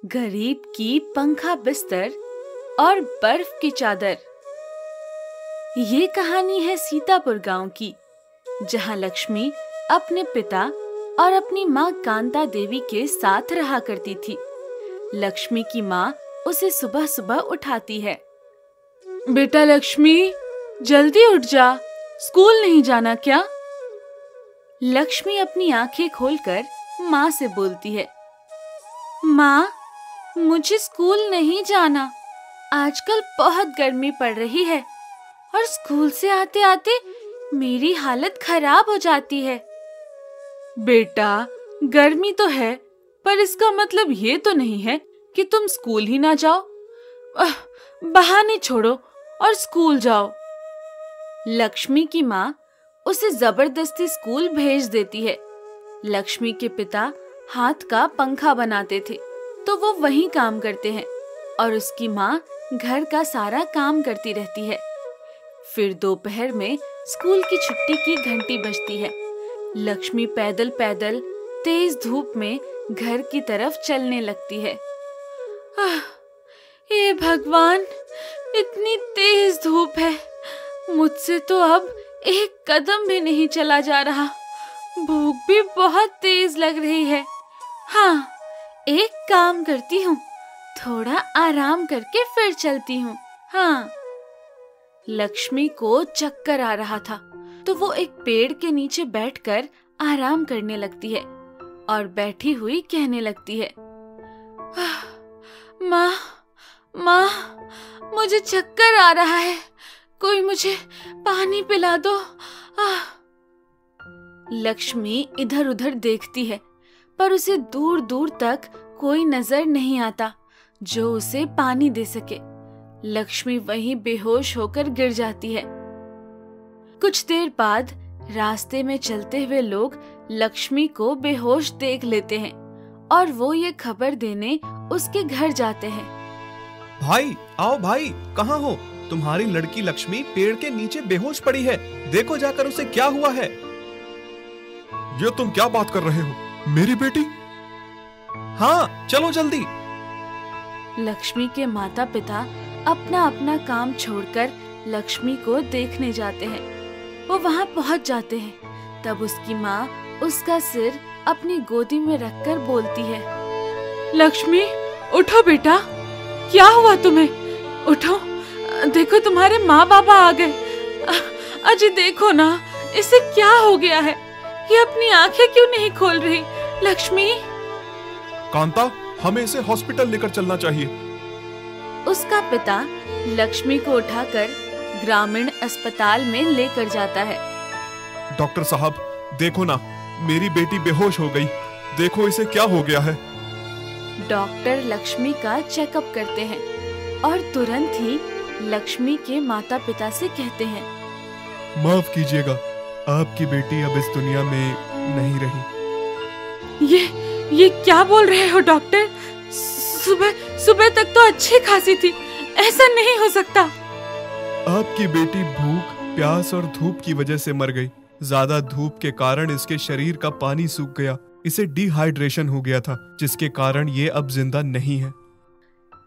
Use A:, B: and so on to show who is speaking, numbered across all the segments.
A: गरीब की पंखा बिस्तर और बर्फ की चादर। ये कहानी है सीतापुर गांव की, जहां लक्ष्मी अपने पिता और अपनी माँ कांता देवी के साथ रहा करती थी। लक्ष्मी की माँ उसे सुबह सुबह उठाती है। बेटा लक्ष्मी, जल्दी उठ जा, स्कूल नहीं जाना क्या? लक्ष्मी अपनी आंखें खोलकर माँ से बोलती है, माँ, मुझे स्कूल नहीं जाना। आजकल बहुत गर्मी पड़ रही है और स्कूल से आते आते मेरी हालत खराब हो जाती है। बेटा, गर्मी तो है, पर इसका मतलब ये तो नहीं है कि तुम स्कूल ही ना जाओ। बहाने छोड़ो और स्कूल जाओ। लक्ष्मी की माँ उसे जबरदस्ती स्कूल भेज देती है। लक्ष्मी के पिता हाथ का पंखा बनाते थे, तो वो वहीं काम करते हैं और उसकी माँ घर का सारा काम करती रहती है। फिर दोपहर में स्कूल की छुट्टी की घंटी बजती है। लक्ष्मी पैदल पैदल तेज धूप में घर की तरफ चलने लगती है। हे भगवान, इतनी तेज धूप है, मुझसे तो अब एक कदम भी नहीं चला जा रहा। भूख भी बहुत तेज लग रही है। हाँ, एक काम करती हूँ, थोड़ा आराम करके फिर चलती हूँ। हाँ। लक्ष्मी को चक्कर आ रहा था, तो वो एक पेड़ के नीचे बैठकर आराम करने लगती है और बैठी हुई कहने लगती है, माँ, माँ, मुझे चक्कर आ रहा है, कोई मुझे पानी पिला दो। लक्ष्मी इधर उधर देखती है, पर उसे दूर दूर तक कोई नजर नहीं आता जो उसे पानी दे सके। लक्ष्मी वहीं बेहोश होकर गिर जाती है। कुछ देर बाद रास्ते में चलते हुए लोग लक्ष्मी को बेहोश देख लेते हैं और वो ये खबर देने उसके घर जाते हैं।
B: भाई, आओ भाई, कहाँ हो? तुम्हारी लड़की लक्ष्मी पेड़ के नीचे बेहोश पड़ी है, देखो जाकर उसे क्या हुआ है।
C: ये तुम क्या बात कर रहे हो? मेरी बेटी?
B: हाँ, चलो जल्दी।
A: लक्ष्मी के माता पिता अपना अपना काम छोड़कर लक्ष्मी को देखने जाते हैं। वो वहाँ पहुँच जाते हैं। तब उसकी माँ उसका सिर अपनी गोदी में रखकर बोलती है, लक्ष्मी, उठो बेटा, क्या हुआ तुम्हें? उठो, देखो तुम्हारे माँ बाबा आ गए। अजी देखो ना, इसे क्या हो गया है? ये अपनी आंखें क्यों नहीं खोल रही? लक्ष्मी।
C: कांता, हमें इसे हॉस्पिटल लेकर चलना चाहिए।
A: उसका पिता लक्ष्मी को उठाकर ग्रामीण अस्पताल में लेकर जाता है।
C: डॉक्टर साहब, देखो ना, मेरी बेटी बेहोश हो गई, देखो इसे क्या हो गया है।
A: डॉक्टर लक्ष्मी का चेकअप करते हैं और तुरंत ही लक्ष्मी के माता पिता से कहते हैं,
C: माफ कीजिएगा, आपकी बेटी अब इस दुनिया में नहीं रही।
A: ये क्या बोल रहे हो डॉक्टर? सुबह तक तो अच्छी खासी थी, ऐसा नहीं हो सकता।
C: आपकी बेटी भूख, प्यास और धूप की वजह से मर गई। ज्यादा धूप के कारण इसके शरीर का पानी सूख गया, इसे डिहाइड्रेशन हो गया था, जिसके कारण ये अब जिंदा नहीं है।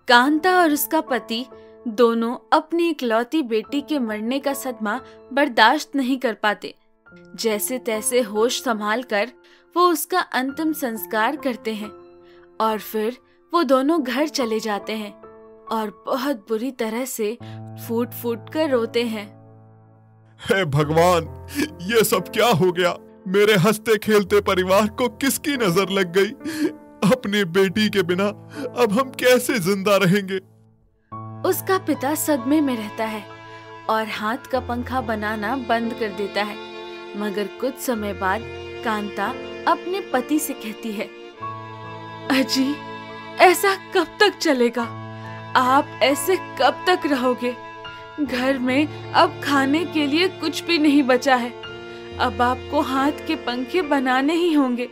A: कांता और उसका पति दोनों अपनी इकलौती बेटी के मरने का सदमा बर्दाश्त नहीं कर पाते। जैसे तैसे होश संभाल कर वो उसका अंतिम संस्कार करते हैं और फिर वो दोनों घर चले जाते हैं और बहुत बुरी तरह से फूट फूट कर रोते हैं।
C: हे भगवान, ये सब क्या हो गया? मेरे हंसते खेलते परिवार को किसकी नजर लग गई? अपनी बेटी के बिना अब हम कैसे जिंदा रहेंगे?
A: उसका पिता सदमे में रहता है और हाथ का पंखा बनाना बंद कर देता है। मगर कुछ समय बाद कांता अपने पति से कहती है, अजी, ऐसा कब तक चलेगा? आप ऐसे कब तक रहोगे? घर में अब खाने के लिए कुछ भी नहीं बचा है। अब आपको हाथ के पंखे बनाने ही होंगे,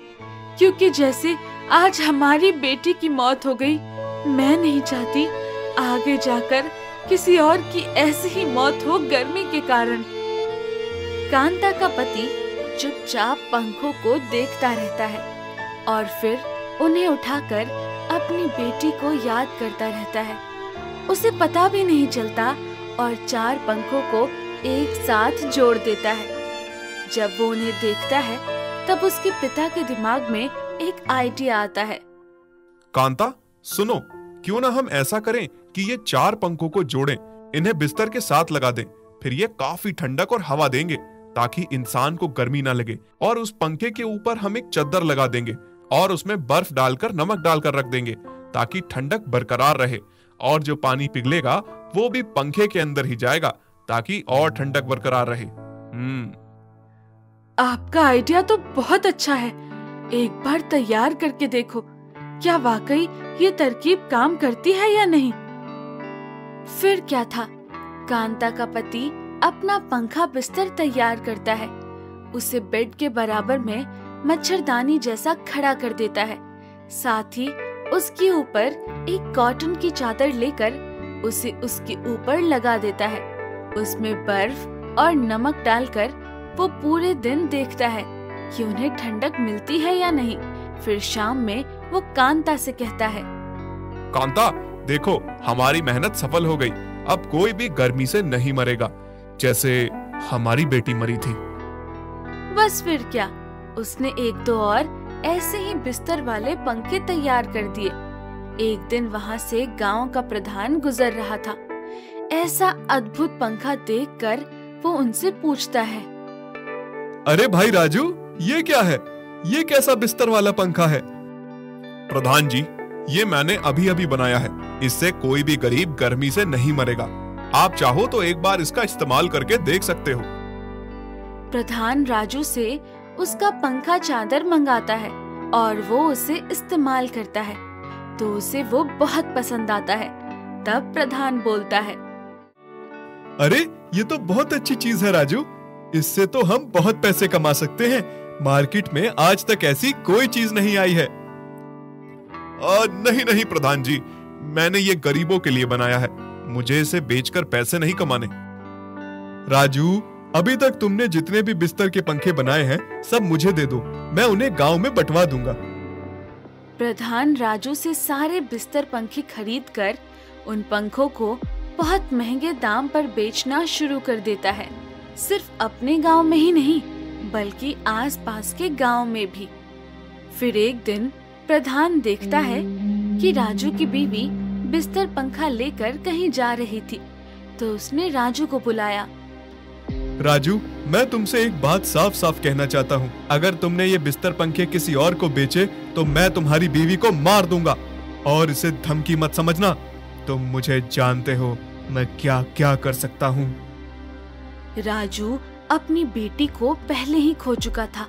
A: क्योंकि जैसे आज हमारी बेटी की मौत हो गई, मैं नहीं चाहती आगे जाकर किसी और की ऐसी ही मौत हो गर्मी के कारण। कांता का पति चुपचाप पंखों को देखता रहता है और फिर उन्हें उठाकर अपनी बेटी को याद करता रहता है। उसे पता भी नहीं चलता और 4 पंखों को एक साथ जोड़ देता है। जब वो उन्हें देखता है तब उसके पिता के दिमाग में एक आइडिया आता है।
B: कांता, सुनो, क्यों ना हम ऐसा करें कि ये 4 पंखों को जोड़ें, इन्हें बिस्तर के साथ लगा दें। फिर ये काफी ठंडक और हवा देंगे ताकि इंसान को गर्मी ना लगे। और उस पंखे के ऊपर हम एक चद्दर लगा देंगे और उसमें बर्फ डालकर, नमक डालकर रख देंगे ताकि ठंडक बरकरार रहे। और जो पानी पिघलेगा वो भी पंखे के अंदर ही जाएगा ताकि और ठंडक बरकरार रहे।
A: आपका आइडिया तो बहुत अच्छा है। एक बार तैयार करके देखो, क्या वाकई ये तरकीब काम करती है या नहीं। फिर क्या था, कांता का पति अपना पंखा बिस्तर तैयार करता है। उसे बेड के बराबर में मच्छरदानी जैसा खड़ा कर देता है। साथ ही उसके ऊपर एक कॉटन की चादर लेकर उसे उसके ऊपर लगा देता है। उसमें बर्फ और नमक डालकर वो पूरे दिन देखता है कि उन्हें ठंडक मिलती है या नहीं। फिर शाम में वो कांता से कहता है,
B: कांता, देखो, हमारी मेहनत सफल हो गई। अब कोई भी गर्मी से नहीं मरेगा, जैसे हमारी बेटी मरी थी।
A: बस फिर क्या, उसने 1-2 और ऐसे ही बिस्तर वाले पंखे तैयार कर दिए। एक दिन वहाँ से गांव का प्रधान गुजर रहा था। ऐसा अद्भुत पंखा देखकर वो उनसे पूछता है,
C: अरे भाई राजू, ये क्या है? ये कैसा बिस्तर वाला पंखा है?
B: प्रधान जी, ये मैंने अभी अभी बनाया है। इससे कोई भी गरीब गर्मी से नहीं मरेगा। आप चाहो तो एक बार इसका इस्तेमाल करके देख सकते हो।
A: प्रधान राजू से उसका पंखा चादर मंगाता है और वो उसे इस्तेमाल करता है तो उसे वो बहुत पसंद आता है। तब प्रधान बोलता है,
C: अरे ये तो बहुत अच्छी चीज है राजू, इससे तो हम बहुत पैसे कमा सकते हैं। मार्केट में आज तक ऐसी कोई चीज नहीं आई है।
B: नहीं नहीं प्रधान जी, मैंने ये गरीबों के लिए बनाया है। मुझे इसे बेचकर पैसे नहीं कमाने।
C: राजू, अभी तक तुमने जितने भी बिस्तर के पंखे बनाए हैं सब मुझे दे दो, मैं उन्हें गांव में बंटवा दूंगा।
A: प्रधान राजू से सारे बिस्तर पंखे खरीद कर उन पंखों को बहुत महंगे दाम पर बेचना शुरू कर देता है। सिर्फ अपने गांव में ही नहीं बल्कि आसपास के गांव में भी। फिर एक दिन प्रधान देखता है कि राजू की बीवी बिस्तर पंखा लेकर कहीं जा रही थी तो उसने राजू को बुलाया।
C: राजू, मैं तुमसे एक बात साफ साफ कहना चाहता हूँ। अगर तुमने ये बिस्तर पंखे किसी और को बेचे तो मैं तुम्हारी बीवी को मार दूंगा। और इसे धमकी मत समझना, तुम मुझे जानते हो मैं क्या क्या कर सकता हूँ।
A: राजू अपनी बेटी को पहले ही खो चुका था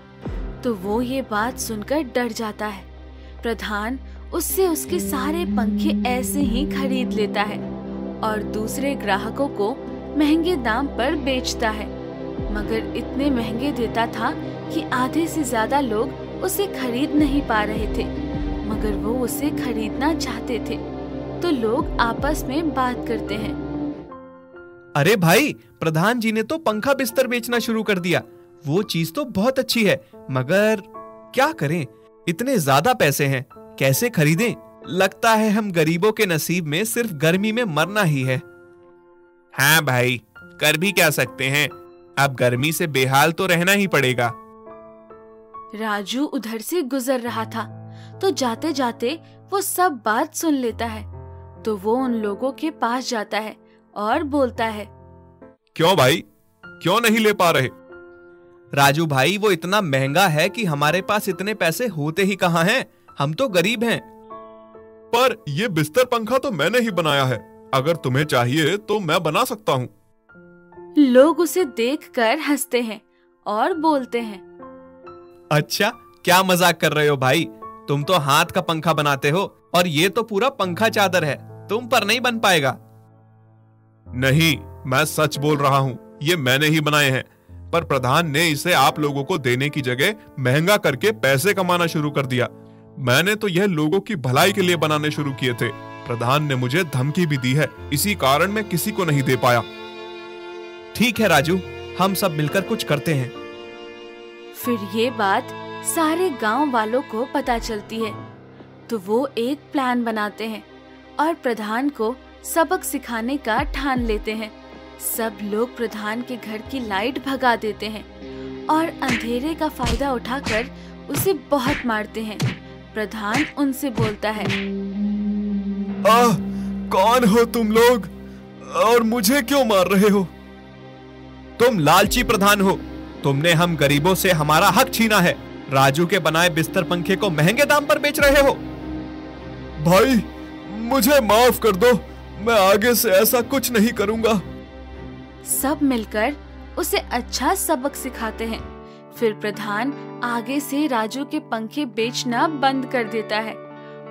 A: तो वो ये बात सुनकर डर जाता है। प्रधान उससे उसके सारे पंखे ऐसे ही खरीद लेता है और दूसरे ग्राहकों को महंगे दाम पर बेचता है, मगर इतने महंगे देता था कि आधे से ज्यादा लोग उसे खरीद नहीं पा रहे थे। मगर वो उसे खरीदना चाहते थे तो लोग आपस में बात करते हैं,
D: अरे भाई, प्रधान जी ने तो पंखा बिस्तर बेचना शुरू कर दिया। वो चीज तो बहुत अच्छी है, मगर क्या करें, इतने ज्यादा पैसे हैं, कैसे खरीदें? लगता है हम गरीबों के नसीब में सिर्फ गर्मी में मरना ही है।
B: हाँ भाई, कर भी क्या सकते हैं, अब गर्मी से बेहाल तो रहना ही पड़ेगा।
A: राजू उधर से गुजर रहा था तो जाते जाते वो सब बात सुन लेता है तो वो उन लोगों के पास जाता है और बोलता है,
B: क्यों भाई, क्यों नहीं ले पा रहे?
D: राजू भाई, वो इतना महंगा है कि हमारे पास इतने पैसे होते ही कहाँ हैं, हम तो गरीब हैं।
B: पर ये बिस्तर पंखा तो मैंने ही बनाया है, अगर तुम्हें चाहिए तो मैं बना सकता हूँ।
A: लोग उसे देखकर हंसते हैं और बोलते हैं,
D: अच्छा, क्या मजाक कर रहे हो भाई, तुम तो हाथ का पंखा बनाते हो और ये तो पूरा पंखा चादर है, तुम पर नहीं बन पाएगा।
B: नहीं, मैं सच बोल रहा हूँ, ये मैंने ही बनाए हैं। पर प्रधान ने इसे आप लोगों को देने की जगह महंगा करके पैसे कमाना शुरू कर दिया। मैंने तो यह लोगों की भलाई के लिए बनाने शुरू किए थे। प्रधान ने मुझे धमकी भी दी है, इसी कारण मैं किसी को नहीं दे पाया।
D: ठीक है राजू, हम सब मिलकर कुछ करते हैं।
A: फिर ये बात सारे गांव वालों को पता चलती है। तो वो एक प्लान बनाते हैं और प्रधान को सबक सिखाने का ठान लेते हैं। सब लोग प्रधान के घर की लाइट भगा देते हैं और अंधेरे का फायदा उठाकर उसे बहुत मारते हैं। प्रधान उनसे बोलता है,
C: कौन हो तुम लोग और मुझे क्यों मार रहे हो?
D: तुम लालची प्रधान हो। तुमने हम गरीबों से हमारा हक छीना है। राजू के बनाए बिस्तर पंखे को महंगे दाम पर बेच रहे हो।
C: भाई मुझे माफ कर दो, मैं आगे से ऐसा कुछ नहीं करूंगा।
A: सब मिलकर उसे अच्छा सबक सिखाते हैं। फिर प्रधान आगे से राजू के पंखे बेचना बंद कर देता है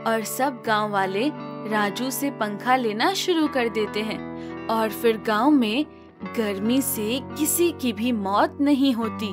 A: और सब गांव वाले राजू से पंखा लेना शुरू कर देते हैं और फिर गांव में गर्मी से किसी की भी मौत नहीं होती।